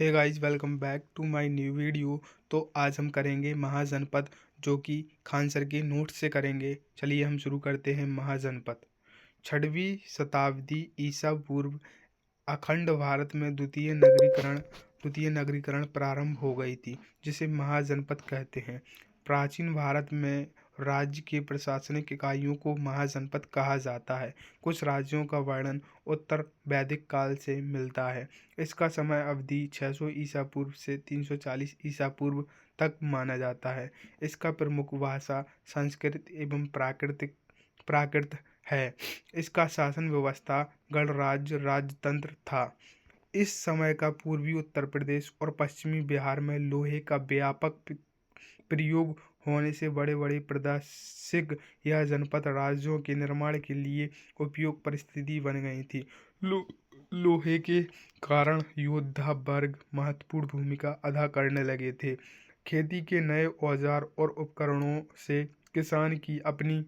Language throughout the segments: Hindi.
Hey guys, welcome back to my new video. तो आज हम करेंगे महाजनपद, जो कि खान सर के नोट से करेंगे। चलिए हम शुरू करते हैं। महाजनपद 6वीं शताब्दी ईसा पूर्व अखंड भारत में द्वितीय नगरीकरण प्रारंभ हो गई थी, जिसे महाजनपद कहते हैं। प्राचीन भारत में राज्य के प्रशासनिक इकाइयों को महाजनपद कहा जाता है। कुछ राज्यों का वर्णन उत्तर वैदिक काल से मिलता है। इसका समय अवधि 600 ईसा पूर्व से 340 ईसा पूर्व तक माना जाता है। इसका प्रमुख भाषा संस्कृत एवं प्राकृत है। इसका शासन व्यवस्था गणराज्य राजतंत्र था। इस समय का पूर्वी उत्तर प्रदेश और पश्चिमी बिहार में लोहे का व्यापक प्रयोग होने से बड़े बड़े प्रादेशिक यह जनपद राज्यों के निर्माण के लिए उपयुक्त परिस्थिति बन गई थी। लोहे के कारण योद्धा वर्ग महत्वपूर्ण भूमिका अदा करने लगे थे। खेती के नए औजार और उपकरणों से किसान की अपनी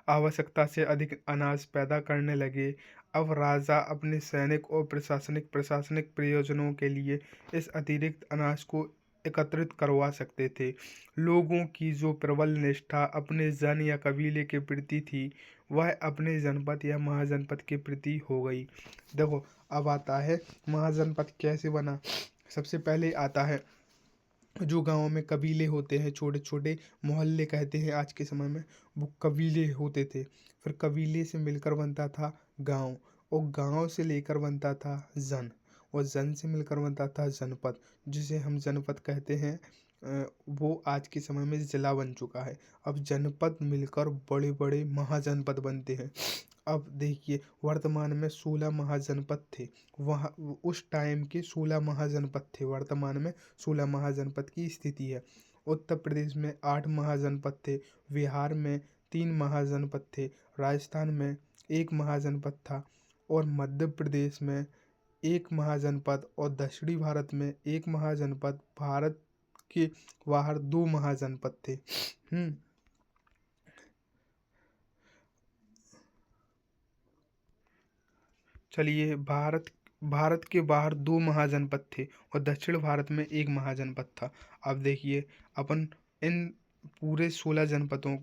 आवश्यकता से अधिक अनाज पैदा करने लगे। अब राजा अपने सैनिक और प्रशासनिक प्रयोजनों के लिए इस अतिरिक्त अनाज को एकत्रित करवा सकते थे। लोगों की जो प्रबल निष्ठा अपने जन या कबीले के प्रति थी, वह अपने जनपद या महाजनपद के प्रति हो गई। देखो, अब आता है महाजनपद कैसे बना। सबसे पहले आता है जो गाँव में कबीले होते हैं, छोटे छोटे मोहल्ले कहते हैं आज के समय में, वो कबीले होते थे। फिर कबीले से मिलकर बनता था गांव, और गांव से लेकर बनता था जन, और जन से मिलकर बनता था जनपद, जिसे हम जनपद कहते हैं। वो आज के समय में जिला बन चुका है। अब जनपद मिलकर बड़े बड़े महाजनपद बनते हैं। अब देखिए, वर्तमान में 16 महाजनपद थे। वहाँ उस टाइम के 16 महाजनपद थे। वर्तमान में 16 महाजनपद की स्थिति है। उत्तर प्रदेश में 8 महाजनपद थे। बिहार में 3 महाजनपद थे। राजस्थान में 1 महाजनपद था, और मध्य प्रदेश में 1 महाजनपद, और दक्षिणी भारत में 1 महाजनपद। भारत के बाहर 2 महाजनपद थे। चलिए, भारत के बाहर 2 महाजनपद थे, और दक्षिण भारत में 1 महाजनपद था। अब देखिए, अपन इन पूरे 16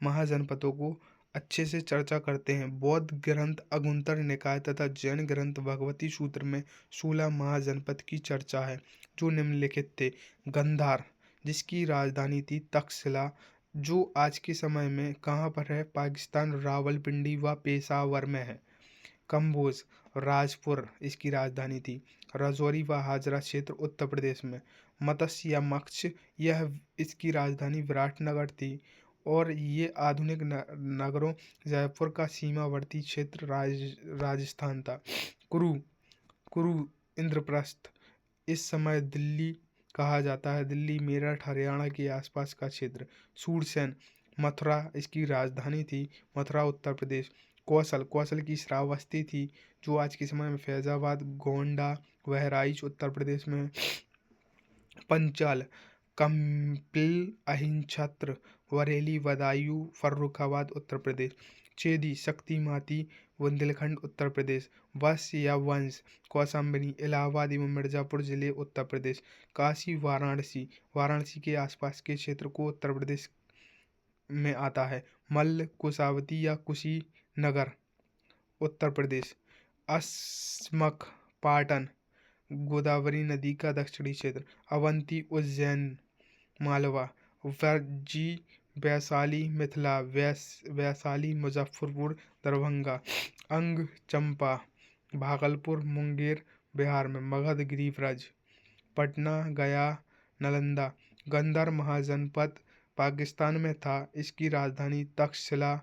महाजनपदों को अच्छे से चर्चा करते हैं। बौद्ध ग्रंथ अगुंतर निकाय तथा जैन ग्रंथ भगवती सूत्र में 16 महाजनपद की चर्चा है, जो निम्नलिखित थे। गंधार, जिसकी राजधानी थी तक्षशिला, जो आज के समय में कहाँ पर है? पाकिस्तान, रावलपिंडी व पेशावर में है। कंबोज, राजपुर इसकी राजधानी थी। राजौरी व हाजरा क्षेत्र उत्तर प्रदेश में। मत्स्य या मत्स्य, यह इसकी राजधानी विराटनगर थी। और ये आधुनिक नगरों जयपुर का सीमावर्ती क्षेत्र राजस्थान था। कुरु कुरु इंद्रप्रस्थ, इस समय दिल्ली कहा जाता है। दिल्ली, मेरठ, हरियाणा के आसपास का क्षेत्र। सूरसेन, मथुरा इसकी राजधानी थी। मथुरा उत्तर प्रदेश। कौशल की श्रावस्ती थी, जो आज के समय में फैजाबाद, गोंडा, बहराइच उत्तर प्रदेश में है। पंचाल, कंपिल, अहिंछत्र, बरेली, बदायूं, फर्रुखाबाद उत्तर प्रदेश। चेदी, शक्तिमाती, बुंदेलखंड उत्तर प्रदेश। वंश या वंश, कौशाम्बी, इलाहाबाद एवं मिर्जापुर जिले उत्तर प्रदेश। काशी, वाराणसी के आसपास के क्षेत्र को उत्तर प्रदेश में आता है। मल्ल, कुशावती या कुशीनगर उत्तर प्रदेश। अस्मक, पाटन, गोदावरी नदी का दक्षिणी क्षेत्र। अवंती, उज्जैन, मालवा। वर्जी, वैशाली, मिथिला। वैशाली, मुजफ्फरपुर, दरभंगा। अंग, चंपा, भागलपुर, मुंगेर बिहार में। मगध, गिरिव्रज। पटना, गया, नालंदा। गंधर महाजनपद पाकिस्तान में था। इसकी राजधानी तक्षशिला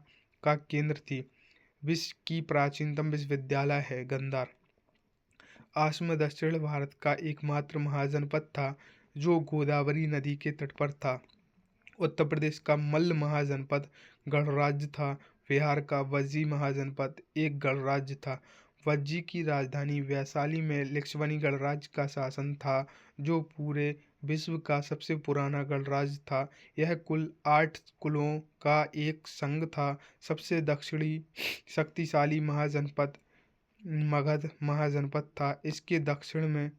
का केंद्र थी। विश्व की प्राचीनतम विश्वविद्यालय है गंधार। आसम दक्षिण भारत का एकमात्र महाजनपद था, जो गोदावरी नदी के तट पर था। उत्तर प्रदेश का मल्ल महाजनपद गणराज्य था। बिहार का वज्जी महाजनपद एक गणराज्य था। वज्जी की राजधानी वैशाली में लिच्छवी गणराज्य का शासन था, जो पूरे विश्व का सबसे पुराना गणराज्य था। यह कुल 8 कुलों का एक संघ था। सबसे दक्षिणी शक्तिशाली महाजनपद मगध महाजनपद था। इसके दक्षिण में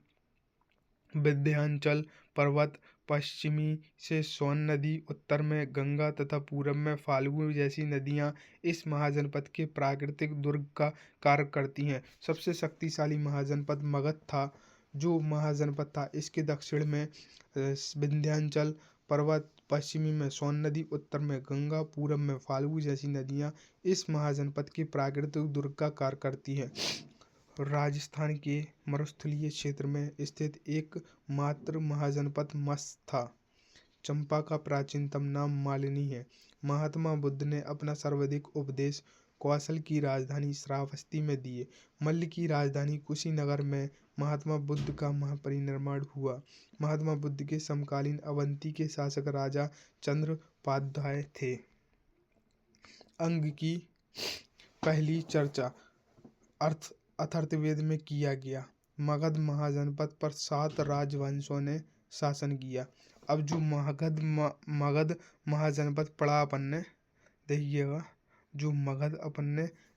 विंध्याचल पर्वत, पश्चिमी से सोन नदी, उत्तर में गंगा तथा पूरब में फाल्गु जैसी नदियां इस महाजनपद के प्राकृतिक दुर्ग का कार्य करती हैं। सबसे शक्तिशाली महाजनपद मगध था। जो महाजनपद था इसके दक्षिण में विंध्याचल पर्वत, पश्चिमी में सोन नदी, उत्तर में गंगा, पूरब में फाल्गु जैसी नदियां इस महाजनपद के प्राकृतिक दुर्ग का कार्य करती हैं। राजस्थान के मरुस्थलीय क्षेत्र में स्थित एकमात्र महाजनपद मत्स्य था। चंपा का प्राचीनतम नाम मालिनी है। महात्मा बुद्ध ने अपना सर्वाधिक उपदेश कौशल की राजधानी श्रावस्ती में दिए। मल्ल की राजधानी कुशीनगर में महात्मा बुद्ध का महापरिनिर्वाण हुआ। महात्मा बुद्ध के समकालीन अवंती के शासक राजा चंद्रपाद्याय थे। अंग की पहली चर्चा अथर्ववेद में किया गया। मगध महाजनपद पर 7 राजवंशों ने शासन किया। अब जो मगध महाजनपद पड़ा अपन ने, देखिएगा, जो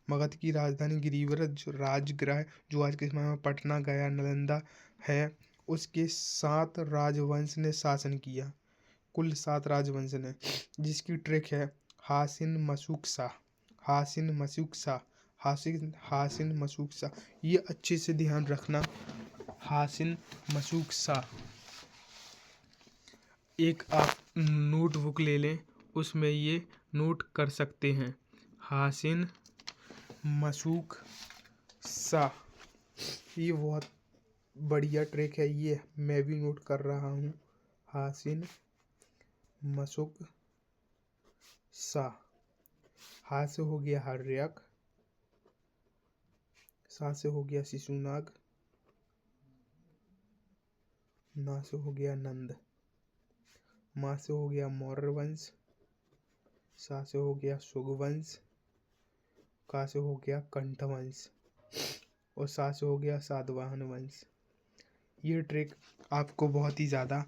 मगध की राजधानी गिरिव्रज राजगृह जो आज के समय में पटना, गया, नालंदा है, उसके 7 राजवंश ने शासन किया। कुल 7 राजवंश ने, जिसकी ट्रिक है हासिन मशूक सा। ये अच्छे से ध्यान रखना। हासिन मशूक सा। एक आप नोटबुक ले लें, उसमें ये नोट कर सकते हैं। हासिन मशूक सा, ये बहुत बढ़िया ट्रिक है। ये मैं भी नोट कर रहा हूँ। हासिन मशूक सा। हा से हो गया हर्यक, सा से हो गया शिशुनाग, ना से हो गया नंद, माँ से हो गया मौर्य वंश, सा से हो गया सुगवंश, का से हो गया कंठ वंश और सा से हो गया सातवाहन वंश। ये ट्रिक आपको बहुत ही ज़्यादा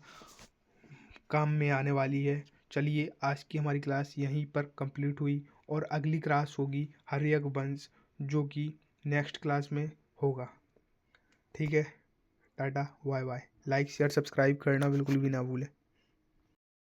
काम में आने वाली है। चलिए, आज की हमारी क्लास यहीं पर कंप्लीट हुई और अगली क्लास होगी हर्यक वंश, जो कि नेक्स्ट क्लास में होगा। ठीक है, tata, bye bye. Like share subscribe करना बिल्कुल भी ना भूलें।